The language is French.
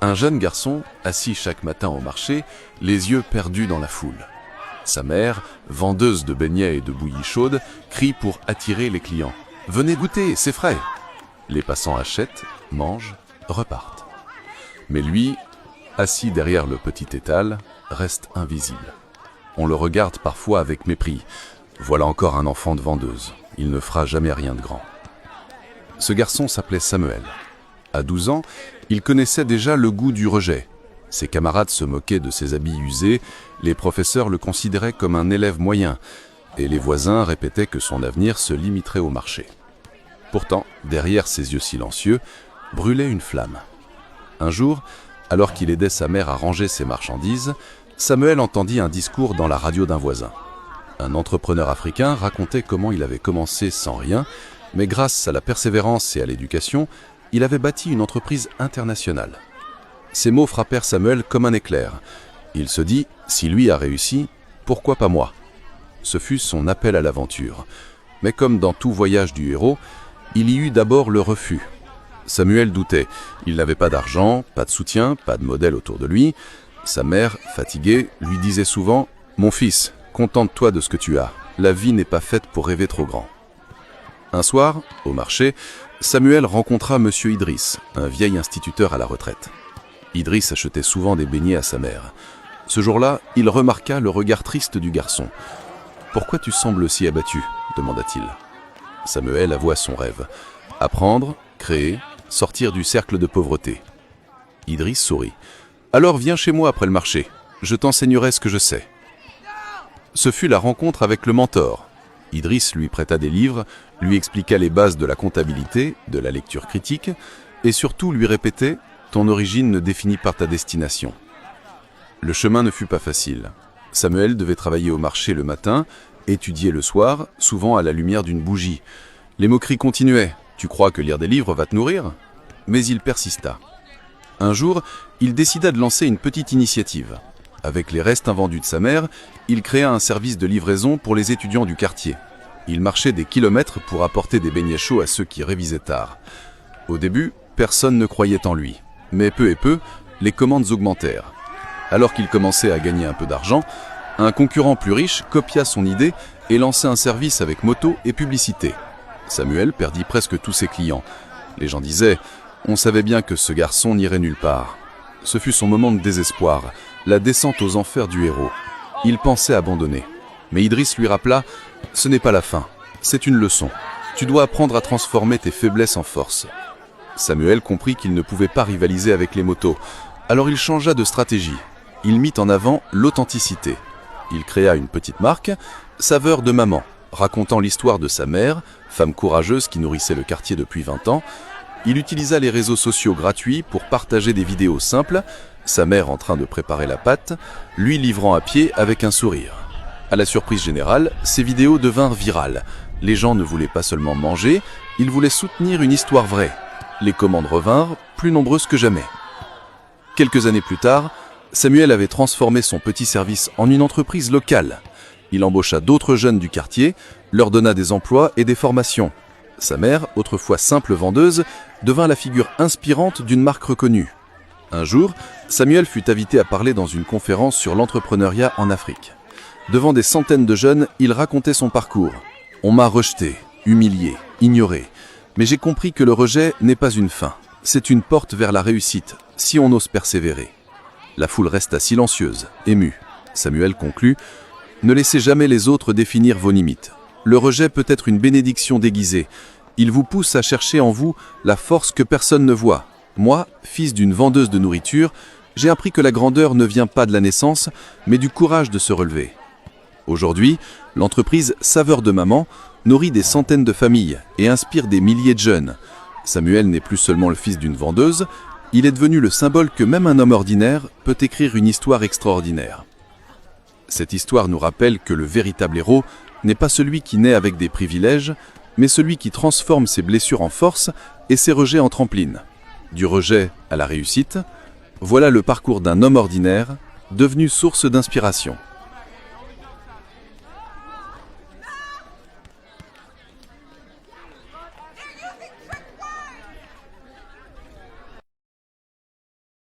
Un jeune garçon, assis chaque matin au marché, les yeux perdus dans la foule. Sa mère, vendeuse de beignets et de bouillies chaudes, crie pour attirer les clients. « Venez goûter, c'est frais !» Les passants achètent, mangent, repartent. Mais lui, assis derrière le petit étal, reste invisible. On le regarde parfois avec mépris. Voilà encore un enfant de vendeuse. Il ne fera jamais rien de grand. Ce garçon s'appelait Samuel. À 12 ans, il connaissait déjà le goût du rejet. Ses camarades se moquaient de ses habits usés, les professeurs le considéraient comme un élève moyen, et les voisins répétaient que son avenir se limiterait au marché. Pourtant, derrière ses yeux silencieux, brûlait une flamme. Un jour, alors qu'il aidait sa mère à ranger ses marchandises, Samuel entendit un discours dans la radio d'un voisin. Un entrepreneur africain racontait comment il avait commencé sans rien, mais grâce à la persévérance et à l'éducation, il avait bâti une entreprise internationale. Ces mots frappèrent Samuel comme un éclair. Il se dit, si lui a réussi, pourquoi pas moi? Ce fut son appel à l'aventure. Mais comme dans tout voyage du héros, il y eut d'abord le refus. Samuel doutait. Il n'avait pas d'argent, pas de soutien, pas de modèle autour de lui. Sa mère, fatiguée, lui disait souvent « Mon fils, contente-toi de ce que tu as. La vie n'est pas faite pour rêver trop grand. » Un soir, au marché, Samuel rencontra M. Idriss, un vieil instituteur à la retraite. Idriss achetait souvent des beignets à sa mère. Ce jour-là, il remarqua le regard triste du garçon. « Pourquoi tu sembles si abattu ?» demanda-t-il. Samuel avoua son rêve. Apprendre, créer, sortir du cercle de pauvreté. Idriss sourit. « Alors viens chez moi après le marché. Je t'enseignerai ce que je sais. » Ce fut la rencontre avec le mentor. Idriss lui prêta des livres, lui expliqua les bases de la comptabilité, de la lecture critique, et surtout lui répétait « Ton origine ne définit pas ta destination ». Le chemin ne fut pas facile. Samuel devait travailler au marché le matin, étudier le soir, souvent à la lumière d'une bougie. Les moqueries continuaient. « Tu crois que lire des livres va te nourrir ?» Mais il persista. Un jour, il décida de lancer une petite initiative. Avec les restes invendus de sa mère, il créa un service de livraison pour les étudiants du quartier. Il marchait des kilomètres pour apporter des beignets chauds à ceux qui révisaient tard. Au début, personne ne croyait en lui. Mais peu à peu, les commandes augmentèrent. Alors qu'il commençait à gagner un peu d'argent, un concurrent plus riche copia son idée et lança un service avec moto et publicité. Samuel perdit presque tous ses clients. Les gens disaient « On savait bien que ce garçon n'irait nulle part ». Ce fut son moment de désespoir, la descente aux enfers du héros. Il pensait abandonner. Mais Idriss lui rappela « Ce n'est pas la fin, c'est une leçon. Tu dois apprendre à transformer tes faiblesses en force. » Samuel comprit qu'il ne pouvait pas rivaliser avec les motos. Alors il changea de stratégie. Il mit en avant l'authenticité. Il créa une petite marque, Saveur de maman, racontant l'histoire de sa mère, femme courageuse qui nourrissait le quartier depuis 20 ans. Il utilisa les réseaux sociaux gratuits pour partager des vidéos simples, sa mère en train de préparer la pâte, lui livrant à pied avec un sourire. À la surprise générale, ces vidéos devinrent virales. Les gens ne voulaient pas seulement manger, ils voulaient soutenir une histoire vraie. Les commandes revinrent, plus nombreuses que jamais. Quelques années plus tard, Samuel avait transformé son petit service en une entreprise locale. Il embaucha d'autres jeunes du quartier, leur donna des emplois et des formations. Sa mère, autrefois simple vendeuse, devint la figure inspirante d'une marque reconnue. Un jour, Samuel fut invité à parler dans une conférence sur l'entrepreneuriat en Afrique. Devant des centaines de jeunes, il racontait son parcours. « On m'a rejeté, humilié, ignoré. Mais j'ai compris que le rejet n'est pas une fin. C'est une porte vers la réussite, si on ose persévérer. » La foule resta silencieuse, émue. Samuel conclut « Ne laissez jamais les autres définir vos limites. Le rejet peut être une bénédiction déguisée. Il vous pousse à chercher en vous la force que personne ne voit. Moi, fils d'une vendeuse de nourriture, j'ai appris que la grandeur ne vient pas de la naissance, mais du courage de se relever. Aujourd'hui, l'entreprise Saveur de maman nourrit des centaines de familles et inspire des milliers de jeunes. Samuel n'est plus seulement le fils d'une vendeuse, il est devenu le symbole que même un homme ordinaire peut écrire une histoire extraordinaire. Cette histoire nous rappelle que le véritable héros n'est pas celui qui naît avec des privilèges, mais celui qui transforme ses blessures en force et ses rejets en trampoline. Du rejet à la réussite, voilà le parcours d'un homme ordinaire devenu source d'inspiration.